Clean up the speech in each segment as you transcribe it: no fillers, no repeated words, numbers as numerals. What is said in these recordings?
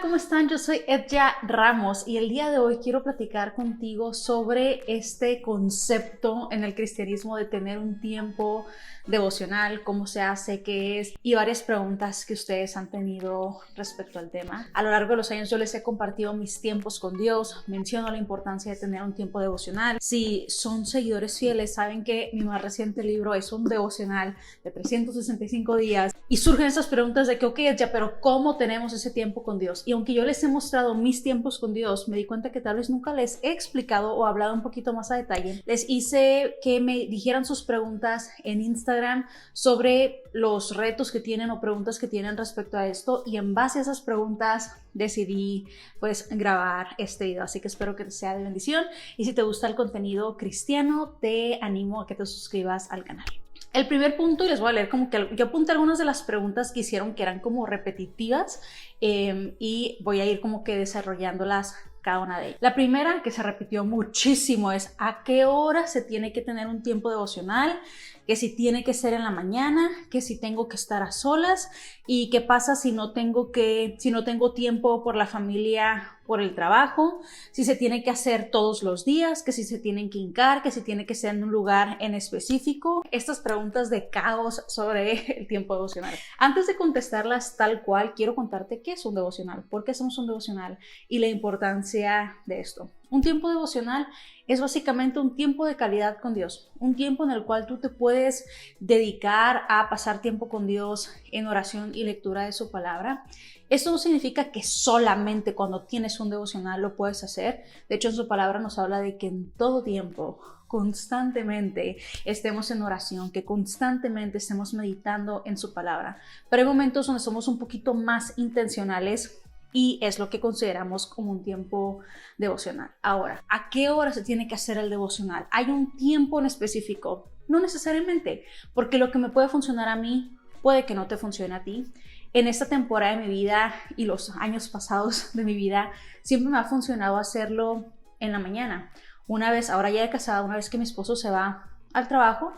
¿cómo están? Yo soy Edja Ramos y el día de hoy quiero platicar contigo sobre este concepto en el cristianismo de tener un tiempo devocional, cómo se hace, qué es y varias preguntas que ustedes han tenido respecto al tema. A lo largo de los años yo les he compartido mis tiempos con Dios, menciono la importancia de tener un tiempo devocional. Si son seguidores fieles, saben que mi más reciente libro es un devocional de 365 días y surgen esas preguntas de que, ok, ya, pero ¿cómo tenemos ese tiempo con Dios? Y aunque yo les he mostrado mis tiempos con Dios, me di cuenta que tal vez nunca les he explicado o hablado un poquito más a detalle. Les hice que me dijeran sus preguntas en Instagram sobre los retos que tienen o preguntas que tienen respecto a esto, y en base a esas preguntas decidí pues grabar este video, así que espero que te sea de bendición, y si te gusta el contenido cristiano te animo a que te suscribas al canal. El primer punto, y les voy a leer como que yo apunté algunas de las preguntas que hicieron que eran como repetitivas, y voy a ir como que desarrollándolas cada una de ellas. La primera, que se repitió muchísimo, es ¿a qué hora se tiene que tener un tiempo devocional? Que si tiene que ser en la mañana, que si tengo que estar a solas, y qué pasa si no tengo tiempo por la familia, por el trabajo, si se tiene que hacer todos los días, que si se tienen que hincar, que si tiene que ser en un lugar en específico. Estas preguntas de caos sobre el tiempo devocional. Antes de contestarlas tal cual, quiero contarte qué es un devocional, por qué hacemos un devocional y la importancia de esto. Un tiempo devocional es básicamente un tiempo de calidad con Dios, un tiempo en el cual tú te puedes dedicar a pasar tiempo con Dios en oración y lectura de su palabra. Esto no significa que solamente cuando tienes un devocional lo puedes hacer. De hecho, en su palabra nos habla de que en todo tiempo, constantemente estemos en oración, que constantemente estemos meditando en su palabra. Pero hay momentos donde somos un poquito más intencionales y es lo que consideramos como un tiempo devocional. Ahora, ¿a qué hora se tiene que hacer el devocional? ¿Hay un tiempo en específico? No necesariamente, porque lo que me puede funcionar a mí puede que no te funcione a ti. En esta temporada de mi vida y los años pasados de mi vida, siempre me ha funcionado hacerlo en la mañana. Ahora ya de casada, una vez que mi esposo se va al trabajo,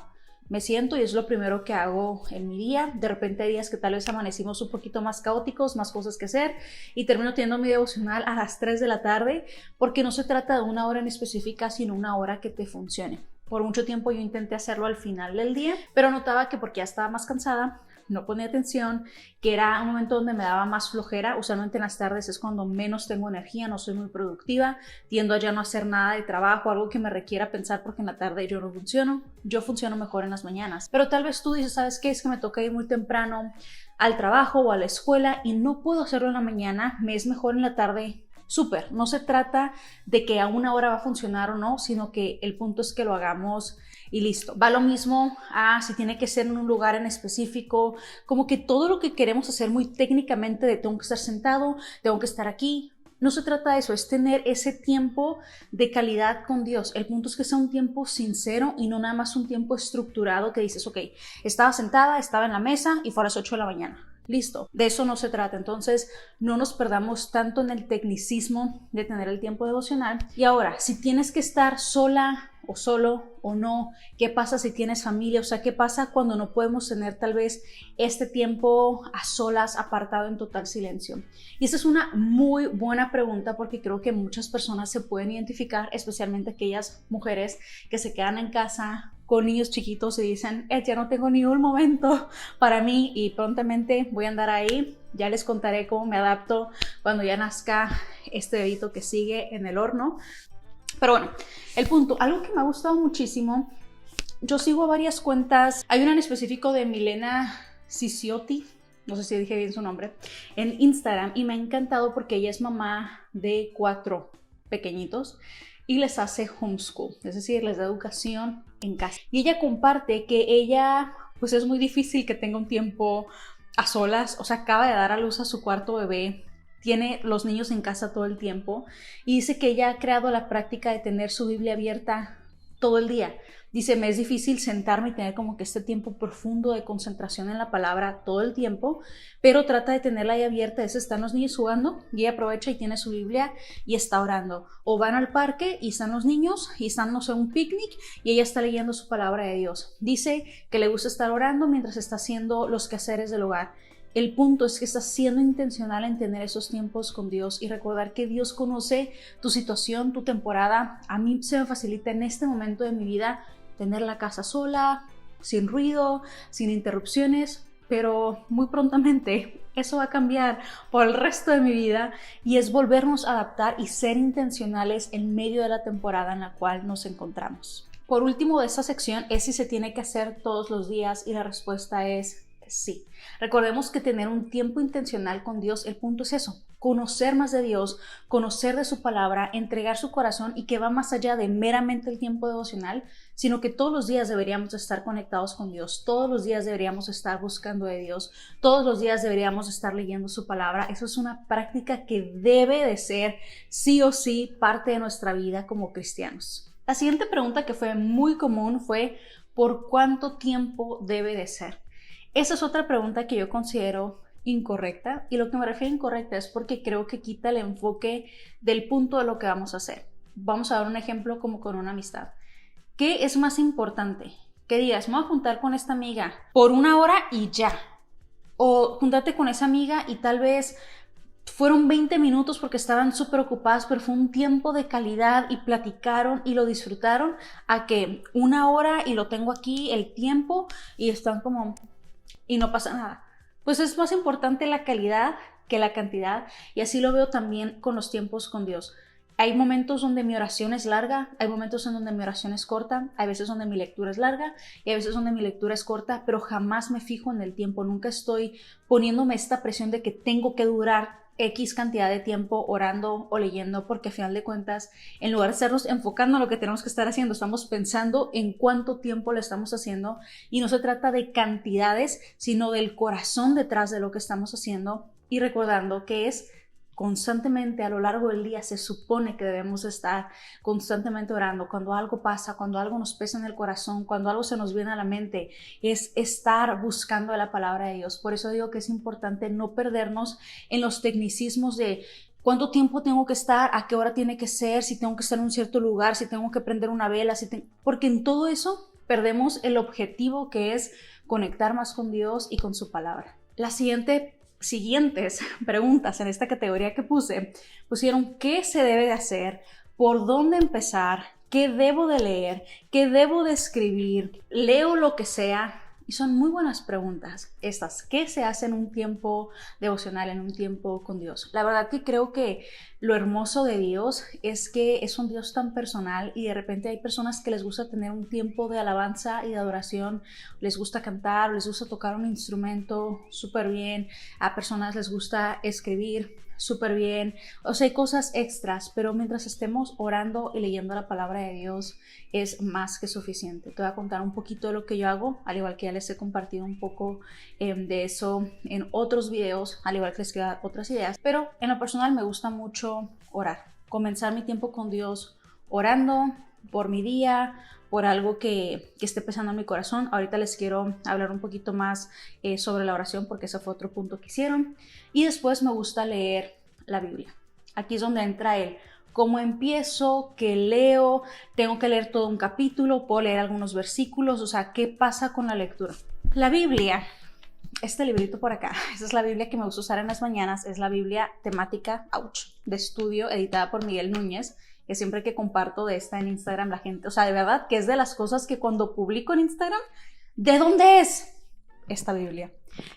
me siento y es lo primero que hago en mi día. De repente hay días que tal vez amanecimos un poquito más caóticos, más cosas que hacer, y termino teniendo mi devocional a las 3 de la tarde, porque no se trata de una hora en específica, sino una hora que te funcione. Por mucho tiempo yo intenté hacerlo al final del día, pero notaba que porque ya estaba más cansada, no ponía atención, que era un momento donde me daba más flojera. Usualmente en las tardes es cuando menos tengo energía, no soy muy productiva, tiendo a ya no hacer nada de trabajo, algo que me requiera pensar, porque en la tarde yo no funciono. Yo funciono mejor en las mañanas. Pero tal vez tú dices, ¿sabes qué? Es que me toca ir muy temprano al trabajo o a la escuela y no puedo hacerlo en la mañana, me es mejor en la tarde. Súper, no se trata de que a una hora va a funcionar o no, sino que el punto es que lo hagamos y listo. Va lo mismo a si tiene que ser en un lugar en específico, como que todo lo que queremos hacer muy técnicamente de tengo que estar sentado, tengo que estar aquí. No se trata de eso, es tener ese tiempo de calidad con Dios. El punto es que sea un tiempo sincero y no nada más un tiempo estructurado que dices, ok, estaba sentada, estaba en la mesa y fue a las 8 de la mañana. Listo, de eso no se trata. Entonces no nos perdamos tanto en el tecnicismo de tener el tiempo devocional. Y ahora, si tienes que estar sola o solo o no, ¿qué pasa si tienes familia? O sea, ¿qué pasa cuando no podemos tener tal vez este tiempo a solas, apartado en total silencio? Y esa es una muy buena pregunta, porque creo que muchas personas se pueden identificar, especialmente aquellas mujeres que se quedan en casa con niños chiquitos y dicen, ya no tengo ni un momento para mí y prontamente voy a andar ahí. Ya les contaré cómo me adapto cuando ya nazca este bebito que sigue en el horno. Pero bueno, el punto, algo que me ha gustado muchísimo, yo sigo varias cuentas, hay una en específico de Milena Ciciotti, no sé si dije bien su nombre, en Instagram, y me ha encantado porque ella es mamá de 4 pequeñitos y les hace homeschool, es decir, les da educación en casa. Y ella comparte que ella, pues es muy difícil que tenga un tiempo a solas, o sea, acaba de dar a luz a su 4º bebé, tiene los niños en casa todo el tiempo, y dice que ella ha creado la práctica de tener su Biblia abierta todo el día. Dice, me es difícil sentarme y tener como que este tiempo profundo de concentración en la palabra todo el tiempo, pero trata de tenerla ahí abierta. Están los niños jugando y ella aprovecha y tiene su Biblia y está orando. O van al parque y están los niños y están, no sé, un picnic y ella está leyendo su palabra de Dios. Dice que le gusta estar orando mientras está haciendo los quehaceres del hogar. El punto es que estás siendo intencional en tener esos tiempos con Dios y recordar que Dios conoce tu situación, tu temporada. A mí se me facilita en este momento de mi vida tener la casa sola, sin ruido, sin interrupciones, pero muy prontamente eso va a cambiar por el resto de mi vida y es volvernos a adaptar y ser intencionales en medio de la temporada en la cual nos encontramos. Por último de esta sección es si se tiene que hacer todos los días y la respuesta es sí. Recordemos que tener un tiempo intencional con Dios, el punto es eso, conocer más de Dios, conocer de su palabra, entregar su corazón y que va más allá de meramente el tiempo devocional, sino que todos los días deberíamos estar conectados con Dios, todos los días deberíamos estar buscando de Dios, todos los días deberíamos estar leyendo su palabra. Eso es una práctica que debe de ser sí o sí parte de nuestra vida como cristianos. La siguiente pregunta que fue muy común fue ¿por cuánto tiempo debe de ser? Esa es otra pregunta que yo considero incorrecta y lo que me refiero a incorrecta es porque creo que quita el enfoque del punto de lo que vamos a hacer. Vamos a dar un ejemplo como con una amistad. ¿Qué es más importante? Que digas, me voy a juntar con esta amiga por 1 hora y ya. O júntate con esa amiga y tal vez fueron 20 minutos porque estaban súper ocupadas, pero fue un tiempo de calidad y platicaron y lo disfrutaron a que 1 hora y lo tengo aquí, el tiempo, y están como... y no pasa nada. Pues es más importante la calidad que la cantidad y así lo veo también con los tiempos con Dios. Hay momentos donde mi oración es larga, hay momentos en donde mi oración es corta, hay veces donde mi lectura es larga y hay veces donde mi lectura es corta, pero jamás me fijo en el tiempo, nunca estoy poniéndome esta presión de que tengo que durar X cantidad de tiempo orando o leyendo, porque a final de cuentas, en lugar de estarnos enfocando en lo que tenemos que estar haciendo, estamos pensando en cuánto tiempo lo estamos haciendo y no se trata de cantidades, sino del corazón detrás de lo que estamos haciendo y recordando que es constantemente a lo largo del día se supone que debemos estar constantemente orando. Cuando algo pasa, cuando algo nos pesa en el corazón, cuando algo se nos viene a la mente, es estar buscando la palabra de Dios. Por eso digo que es importante no perdernos en los tecnicismos de cuánto tiempo tengo que estar, a qué hora tiene que ser, si tengo que estar en un cierto lugar, si tengo que prender una vela, porque en todo eso perdemos el objetivo que es conectar más con Dios y con su palabra. La siguientes preguntas en esta categoría que pusieron qué se debe de hacer, por dónde empezar, qué debo de leer, qué debo de escribir, leo lo que sea. Y son muy buenas preguntas estas. ¿Qué se hace en un tiempo devocional, en un tiempo con Dios? La verdad que creo que lo hermoso de Dios es que es un Dios tan personal y de repente hay personas que les gusta tener un tiempo de alabanza y de adoración, les gusta cantar, les gusta tocar un instrumento súper bien, a personas les gusta escribir súper bien, o sea, hay cosas extras, pero mientras estemos orando y leyendo la palabra de Dios es más que suficiente. Te voy a contar un poquito de lo que yo hago, al igual que ya les he compartido un poco de eso en otros videos, al igual que les quiero dar otras ideas, pero en lo personal me gusta mucho orar, comenzar mi tiempo con Dios orando por mi día, por algo que esté pesando en mi corazón. Ahorita les quiero hablar un poquito más sobre la oración porque ese fue otro punto que hicieron. Y después me gusta leer la Biblia. Aquí es donde entra el cómo empiezo, qué leo, tengo que leer todo un capítulo, puedo leer algunos versículos, o sea, ¿qué pasa con la lectura? La Biblia, este librito por acá, esa es la Biblia que me gusta usar en las mañanas, es la Biblia temática, de estudio, editada por Miguel Núñez, que siempre que comparto de esta en Instagram la gente, o sea, de verdad que es de las cosas que cuando publico en Instagram, ¿de dónde es esta Biblia?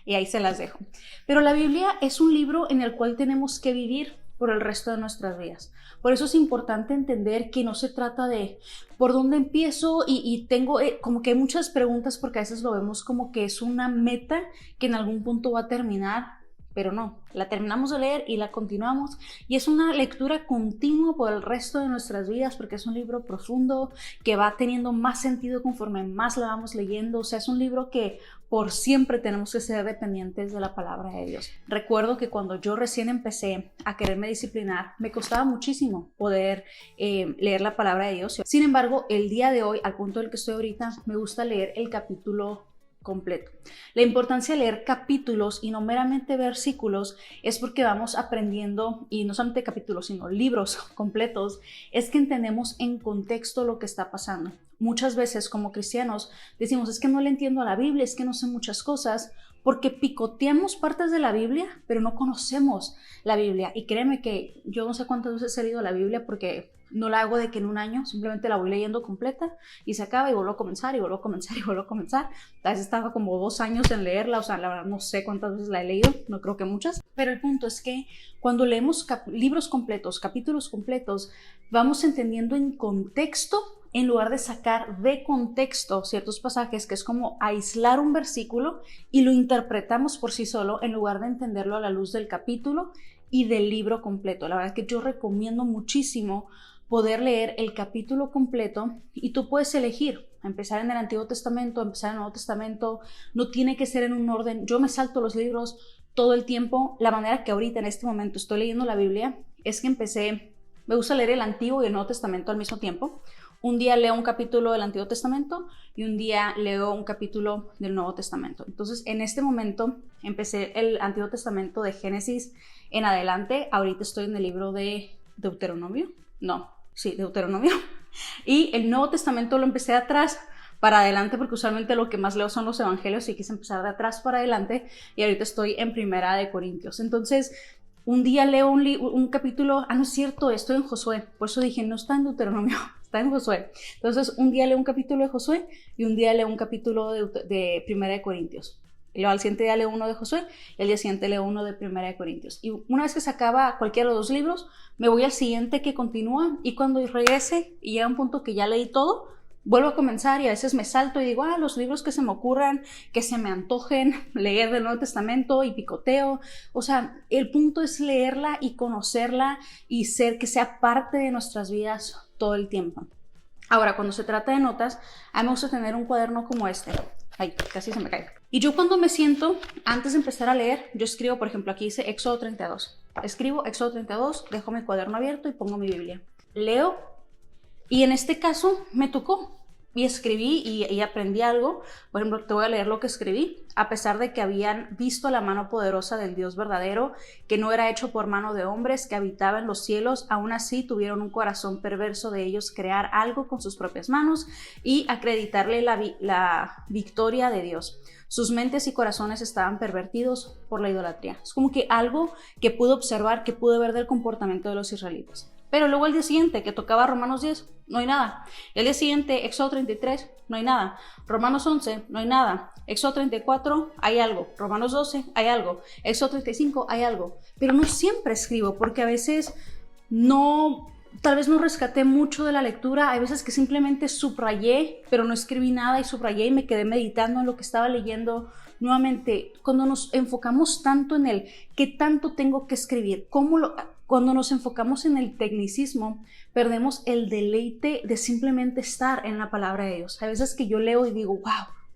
Y ahí se las dejo. Pero la Biblia es un libro en el cual tenemos que vivir por el resto de nuestras vidas. Por eso es importante entender que no se trata de por dónde empiezo y tengo como que hay muchas preguntas porque a veces lo vemos como que es una meta que en algún punto va a terminar, pero no, la terminamos de leer y la continuamos y es una lectura continua por el resto de nuestras vidas porque es un libro profundo que va teniendo más sentido conforme más la vamos leyendo, o sea, es un libro que por siempre tenemos que ser dependientes de la palabra de Dios. Recuerdo que cuando yo recién empecé a quererme disciplinar, me costaba muchísimo poder leer la palabra de Dios. Sin embargo, el día de hoy, al punto del que estoy ahorita, me gusta leer el capítulo completo. La importancia de leer capítulos y no meramente versículos es porque vamos aprendiendo, y no solamente capítulos, sino libros completos, es que entendemos en contexto lo que está pasando. Muchas veces como cristianos decimos, es que no le entiendo a la Biblia, es que no sé muchas cosas, porque picoteamos partes de la Biblia, pero no conocemos la Biblia. Y créeme que yo no sé cuántas veces he leído la Biblia porque no la hago de que en un año, simplemente la voy leyendo completa y se acaba y vuelvo a comenzar y vuelvo a comenzar y vuelvo a comenzar. A veces estaba como 2 años en leerla, o sea, la verdad no sé cuántas veces la he leído, no creo que muchas. Pero el punto es que cuando leemos libros completos, capítulos completos, vamos entendiendo en contexto en lugar de sacar de contexto ciertos pasajes, que es como aislar un versículo y lo interpretamos por sí solo en lugar de entenderlo a la luz del capítulo y del libro completo. La verdad es que yo recomiendo muchísimo poder leer el capítulo completo y tú puedes elegir empezar en el Antiguo Testamento, empezar en el Nuevo Testamento, no tiene que ser en un orden. Yo me salto los libros todo el tiempo. La manera que ahorita en este momento estoy leyendo la Biblia es que me gusta leer el Antiguo y el Nuevo Testamento al mismo tiempo. Un día leo un capítulo del Antiguo Testamento y un día leo un capítulo del Nuevo Testamento. Entonces, en este momento empecé el Antiguo Testamento de Génesis en adelante. Ahorita estoy en el libro de Deuteronomio. Deuteronomio. Y el Nuevo Testamento lo empecé de atrás para adelante porque usualmente lo que más leo son los evangelios y quise empezar de atrás para adelante y ahorita estoy en Primera de Corintios. Entonces, un día leo un capítulo, no es cierto, estoy en Josué, por eso dije, no está en Deuteronomio, está en Josué. Entonces, un día leo un capítulo de Josué y un día leo un capítulo de Primera de Corintios. Y luego al siguiente día leo uno de Josué y al día siguiente leo uno de Primera de Corintios. Y una vez que se acaba cualquiera de los 2 libros, me voy al siguiente que continúa y cuando regrese y llega un punto que ya leí todo, vuelvo a comenzar y a veces me salto y digo, los libros que se me ocurran, que se me antojen, leer del Nuevo Testamento y picoteo. O sea, el punto es leerla y conocerla y que sea parte de nuestras vidas todo el tiempo. Ahora, cuando se trata de notas, a mí me gusta tener un cuaderno como este. Ay, casi se me cae. Y yo cuando me siento, antes de empezar a leer, yo escribo, por ejemplo, aquí dice Éxodo 32. Escribo Éxodo 32, dejo mi cuaderno abierto y pongo mi Biblia. Leo y en este caso me tocó. Y escribí y aprendí algo. Por ejemplo, te voy a leer lo que escribí. A pesar de que habían visto la mano poderosa del Dios verdadero, que no era hecho por mano de hombres, que habitaba en los cielos, aún así tuvieron un corazón perverso de ellos crear algo con sus propias manos y acreditarle la victoria de Dios. Sus mentes y corazones estaban pervertidos por la idolatría. Es como que algo que pude observar, que pude ver del comportamiento de los israelitas. Pero luego el día siguiente, que tocaba Romanos 10, no hay nada. El día siguiente, Éxodo 33, no hay nada. Romanos 11, no hay nada. Éxodo 34, hay algo. Romanos 12, hay algo. Éxodo 35, hay algo. Pero no siempre escribo, porque a veces tal vez no rescaté mucho de la lectura. Hay veces que simplemente subrayé, pero no escribí nada y subrayé y me quedé meditando en lo que estaba leyendo. Nuevamente, cuando nos enfocamos tanto en el qué tanto tengo que escribir, cuando nos enfocamos en el tecnicismo, perdemos el deleite de simplemente estar en la palabra de Dios. Hay veces que yo leo y digo,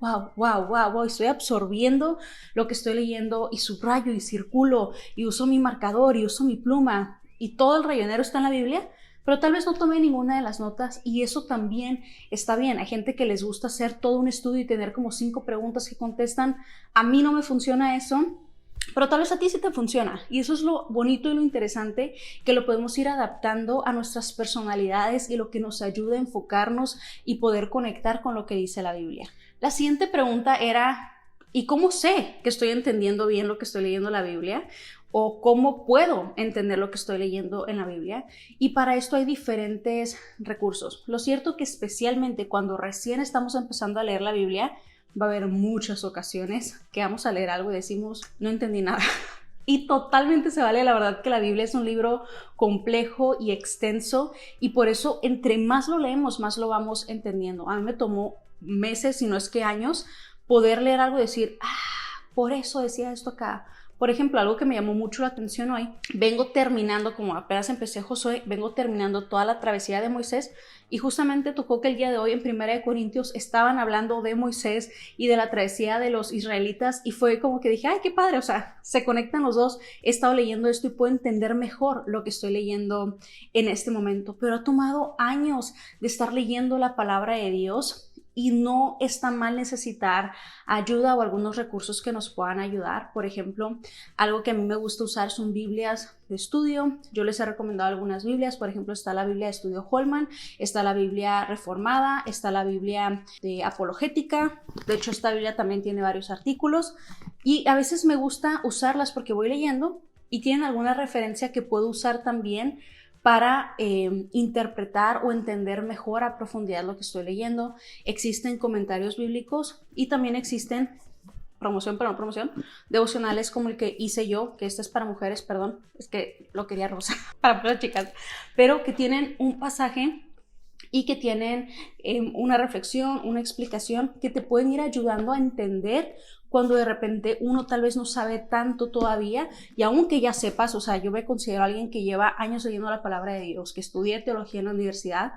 wow, estoy absorbiendo lo que estoy leyendo y subrayo y circulo y uso mi marcador y uso mi pluma y todo el rellonero está en la Biblia, pero tal vez no tomé ninguna de las notas y eso también está bien. Hay gente que les gusta hacer todo un estudio y tener como 5 preguntas que contestan. A mí no me funciona eso. Pero tal vez a ti sí te funciona y eso es lo bonito y lo interesante, que lo podemos ir adaptando a nuestras personalidades y lo que nos ayuda a enfocarnos y poder conectar con lo que dice la Biblia. La siguiente pregunta era, ¿y cómo sé que estoy entendiendo bien lo que estoy leyendo en la Biblia? ¿O cómo puedo entender lo que estoy leyendo en la Biblia? Y para esto hay diferentes recursos. Lo cierto que especialmente cuando recién estamos empezando a leer la Biblia, va a haber muchas ocasiones que vamos a leer algo y decimos, no entendí nada. Y totalmente se vale, la verdad que la Biblia es un libro complejo y extenso y por eso entre más lo leemos, más lo vamos entendiendo. A mí me tomó meses, si no es que años, poder leer algo y decir, por eso decía esto acá. Por ejemplo, algo que me llamó mucho la atención hoy, vengo terminando, como apenas empecé Josué, vengo terminando toda la travesía de Moisés y justamente tocó que el día de hoy en Primera de Corintios estaban hablando de Moisés y de la travesía de los israelitas y fue como que dije, ay, qué padre, o sea, se conectan los dos, he estado leyendo esto y puedo entender mejor lo que estoy leyendo en este momento, pero ha tomado años de estar leyendo la palabra de Dios y no está mal necesitar ayuda o algunos recursos que nos puedan ayudar. Por ejemplo, algo que a mí me gusta usar son Biblias de estudio. Yo les he recomendado algunas Biblias. Por ejemplo, está la Biblia de estudio Holman, está la Biblia reformada, está la Biblia de apologética. De hecho, esta Biblia también tiene varios artículos y a veces me gusta usarlas porque voy leyendo y tienen alguna referencia que puedo usar también para interpretar o entender mejor a profundidad lo que estoy leyendo. Existen comentarios bíblicos y también existen promoción, devocionales como el que hice yo, que este es para mujeres, perdón, es que lo quería rosa, para las chicas, pero que tienen un pasaje y que tienen una reflexión, una explicación que te pueden ir ayudando a entender cuando de repente uno tal vez no sabe tanto todavía, y aunque ya sepas, o sea, yo me considero alguien que lleva años leyendo la palabra de Dios, que estudié teología en la universidad,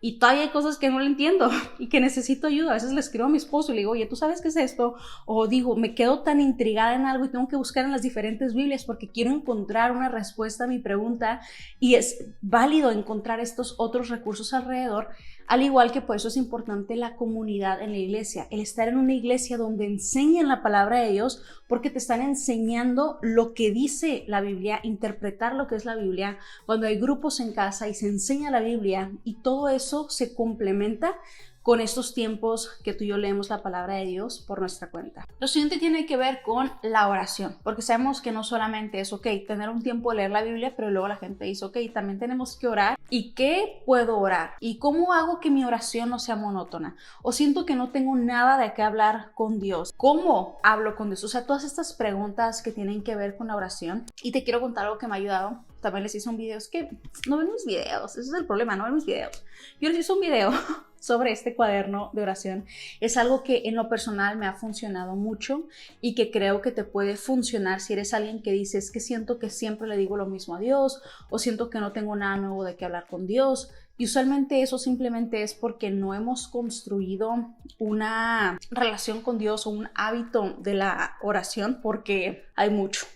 y todavía hay cosas que no le entiendo y que necesito ayuda. A veces le escribo a mi esposo y le digo, oye, ¿tú sabes qué es esto? O digo, me quedo tan intrigada en algo y tengo que buscar en las diferentes Biblias porque quiero encontrar una respuesta a mi pregunta, y es válido encontrar estos otros recursos alrededor. Al igual que por eso es importante la comunidad en la iglesia, el estar en una iglesia donde enseñan la palabra de Dios, porque te están enseñando lo que dice la Biblia, interpretar lo que es la Biblia. Cuando hay grupos en casa y se enseña la Biblia y todo eso se complementa con estos tiempos que tú y yo leemos la palabra de Dios por nuestra cuenta. Lo siguiente tiene que ver con la oración, porque sabemos que no solamente es, ok, tener un tiempo de leer la Biblia, pero luego la gente dice, ok, también tenemos que orar. ¿Y qué puedo orar? ¿Y cómo hago que mi oración no sea monótona? O siento que no tengo nada de qué hablar con Dios. ¿Cómo hablo con Dios? O sea, todas estas preguntas que tienen que ver con la oración. Y te quiero contar algo que me ha ayudado. También les hice un video, es que no ven mis videos, ese es el problema, no ven mis videos. Yo les hice un video sobre este cuaderno de oración. Es algo que en lo personal me ha funcionado mucho y que creo que te puede funcionar si eres alguien que dice, es que siento que siempre le digo lo mismo a Dios, o siento que no tengo nada nuevo de qué hablar con Dios. Y usualmente eso simplemente es porque no hemos construido una relación con Dios o un hábito de la oración, porque hay mucho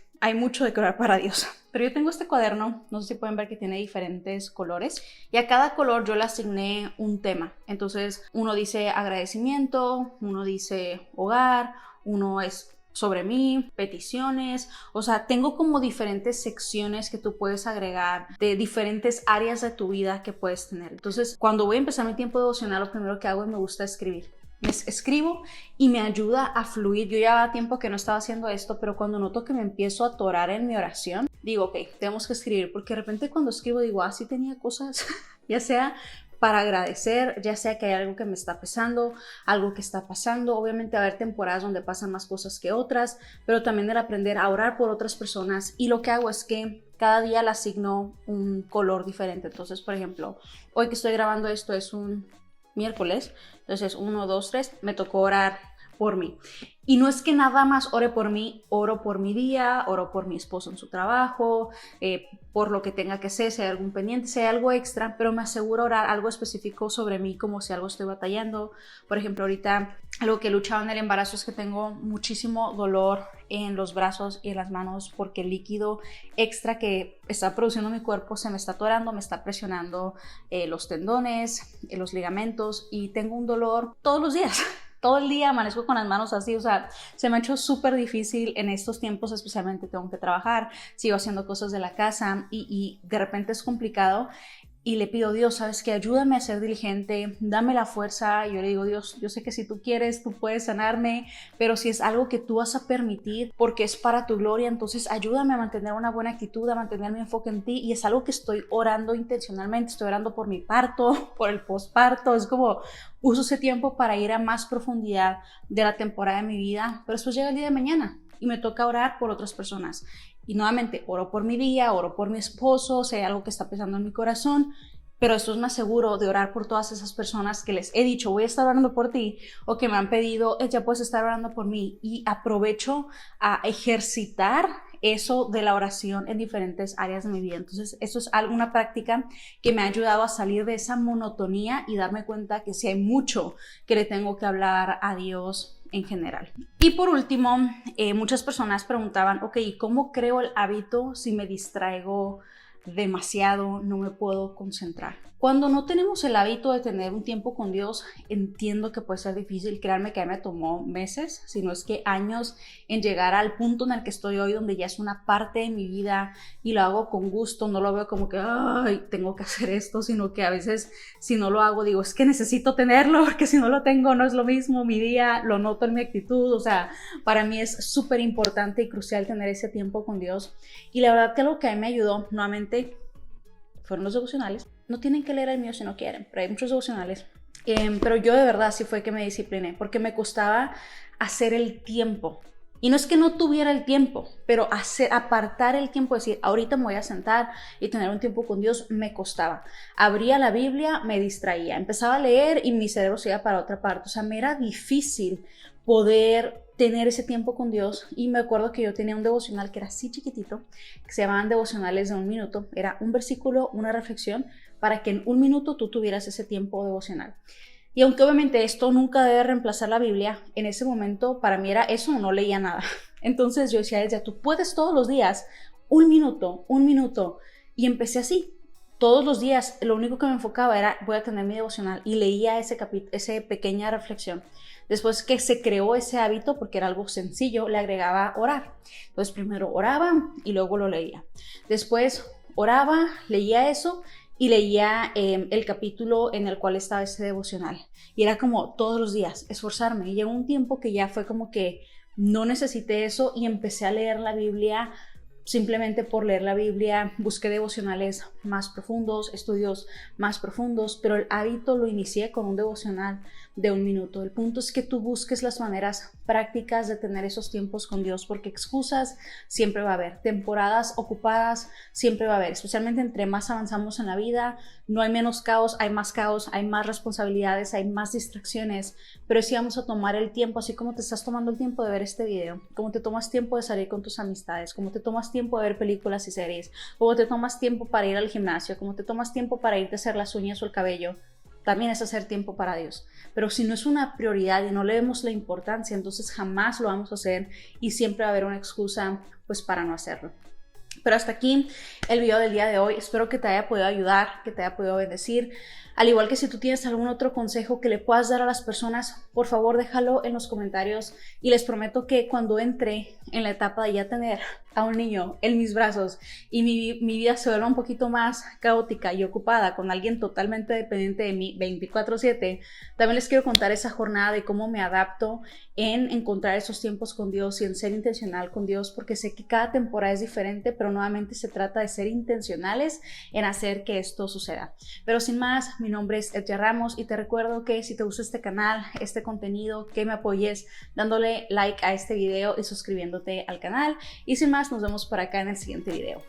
de qué orar para Dios. Pero yo tengo este cuaderno, no sé si pueden ver que tiene diferentes colores, y a cada color yo le asigné un tema. Entonces uno dice agradecimiento, uno dice hogar, uno es sobre mí, peticiones. O sea, tengo como diferentes secciones que tú puedes agregar de diferentes áreas de tu vida que puedes tener. Entonces, cuando voy a empezar mi tiempo devocional, lo primero que hago es me gusta escribir. Escribo y me ayuda a fluir. Yo ya tiempo que no estaba haciendo esto, pero cuando noto que me empiezo a atorar en mi oración, digo, ok, tenemos que escribir, porque de repente cuando escribo digo, sí tenía cosas, ya sea para agradecer, ya sea que hay algo que me está pesando, algo que está pasando. Obviamente va a haber temporadas donde pasan más cosas que otras, pero también el aprender a orar por otras personas. Y lo que hago es que cada día le asigno un color diferente. Entonces, por ejemplo, hoy que estoy grabando esto es un miércoles, entonces 1, 2, 3, me tocó orar por mí. Y no es que nada más ore por mí, oro por mi día, oro por mi esposo en su trabajo, por lo que tenga que ser, si hay algún pendiente, si hay algo extra, pero me aseguro orar algo específico sobre mí, como si algo estoy batallando. Por ejemplo, ahorita algo que he luchado en el embarazo es que tengo muchísimo dolor en los brazos y en las manos porque el líquido extra que está produciendo mi cuerpo se me está atorando, me está presionando los tendones, los ligamentos, y tengo un dolor todos los días. Todo el día amanezco con las manos así, o sea, se me ha hecho súper difícil en estos tiempos, especialmente tengo que trabajar, sigo haciendo cosas de la casa y de repente es complicado. Y le pido, Dios, ¿sabes qué? Ayúdame a ser diligente, dame la fuerza. Y yo le digo, Dios, yo sé que si tú quieres, tú puedes sanarme, pero si es algo que tú vas a permitir porque es para tu gloria, entonces ayúdame a mantener una buena actitud, a mantener mi enfoque en ti. Y es algo que estoy orando intencionalmente, estoy orando por mi parto, por el posparto. Es como, uso ese tiempo para ir a más profundidad de la temporada de mi vida, pero después llega el día de mañana y me toca orar por otras personas. Y nuevamente, oro por mi día, oro por mi esposo, si hay algo que está pesando en mi corazón, pero esto es más seguro de orar por todas esas personas que les he dicho, voy a estar orando por ti, o que me han pedido, ya puedes estar orando por mí, y aprovecho a ejercitar eso de la oración en diferentes áreas de mi vida. Entonces, esto es una práctica que me ha ayudado a salir de esa monotonía y darme cuenta que sí hay mucho que le tengo que hablar a Dios en general. Y por último, muchas personas preguntaban, ok, ¿cómo creo el hábito si me distraigo demasiado, no me puedo concentrar. Cuando no tenemos el hábito de tener un tiempo con Dios, entiendo que puede ser difícil. Créanme que a mí me tomó meses, si no es que años, en llegar al punto en el que estoy hoy, donde ya es una parte de mi vida y lo hago con gusto. No lo veo como que, ay, tengo que hacer esto, sino que a veces si no lo hago, digo, es que necesito tenerlo, porque si no lo tengo no es lo mismo mi día, lo noto en mi actitud. O sea, para mí es súper importante y crucial tener ese tiempo con Dios. Y la verdad que lo que a mí me ayudó, nuevamente, fueron los devocionales. No tienen que leer el mío si no quieren, pero hay muchos devocionales. Pero yo de verdad sí fue que me discipliné, porque me costaba hacer el tiempo. Y no es que no tuviera el tiempo, pero apartar el tiempo, decir, ahorita me voy a sentar y tener un tiempo con Dios, me costaba. Abría la Biblia, me distraía, empezaba a leer y mi cerebro se iba para otra parte. O sea, me era difícil poder tener ese tiempo con Dios. Y me acuerdo que yo tenía un devocional que era así chiquitito, que se llamaban devocionales de 1 minuto. Era un versículo, una reflexión, para que en 1 minuto tú tuvieras ese tiempo devocional. Y aunque obviamente esto nunca debe reemplazar la Biblia, en ese momento para mí era eso, no leía nada. Entonces yo decía, desde tú puedes todos los días, 1 minuto, 1 minuto. Y empecé así. Todos los días lo único que me enfocaba era, voy a tener mi devocional, y leía esa pequeña reflexión. Después que se creó ese hábito, porque era algo sencillo, le agregaba orar. Entonces primero oraba y luego lo leía. Después oraba, leía eso y leía el capítulo en el cual estaba ese devocional. Y era como todos los días esforzarme. Y llegó un tiempo que ya fue como que no necesité eso y empecé a leer la Biblia. Simplemente por leer la Biblia busqué devocionales más profundos, estudios más profundos, pero el hábito lo inicié con un devocional de 1 minuto. El punto es que tú busques las maneras prácticas de tener esos tiempos con Dios, porque excusas siempre va a haber, temporadas ocupadas siempre va a haber, especialmente entre más avanzamos en la vida, no hay menos caos, hay más responsabilidades, hay más distracciones, pero sí vamos a tomar el tiempo, así como te estás tomando el tiempo de ver este video, como te tomas tiempo de salir con tus amistades, como te tomas tiempo de ver películas y series, como te tomas tiempo para ir al gimnasio, como te tomas tiempo para irte a hacer las uñas o el cabello. También es hacer tiempo para Dios. Pero si no es una prioridad y no le vemos la importancia, entonces jamás lo vamos a hacer y siempre va a haber una excusa pues para no hacerlo. Pero hasta aquí el video del día de hoy. Espero que te haya podido ayudar, que te haya podido bendecir. Al igual que si tú tienes algún otro consejo que le puedas dar a las personas, por favor déjalo en los comentarios. Y les prometo que cuando entre en la etapa de ya tener a un niño en mis brazos y mi vida se vuelva un poquito más caótica y ocupada con alguien totalmente dependiente de mí 24/7, también les quiero contar esa jornada de cómo me adapto en encontrar esos tiempos con Dios y en ser intencional con Dios, porque sé que cada temporada es diferente, pero nuevamente se trata de ser intencionales en hacer que esto suceda. Pero sin más, mi nombre es Edja Ramos y te recuerdo que si te gusta este canal, este contenido, que me apoyes dándole like a este video y suscribiéndote al canal. Y sin más, nos vemos por acá en el siguiente video.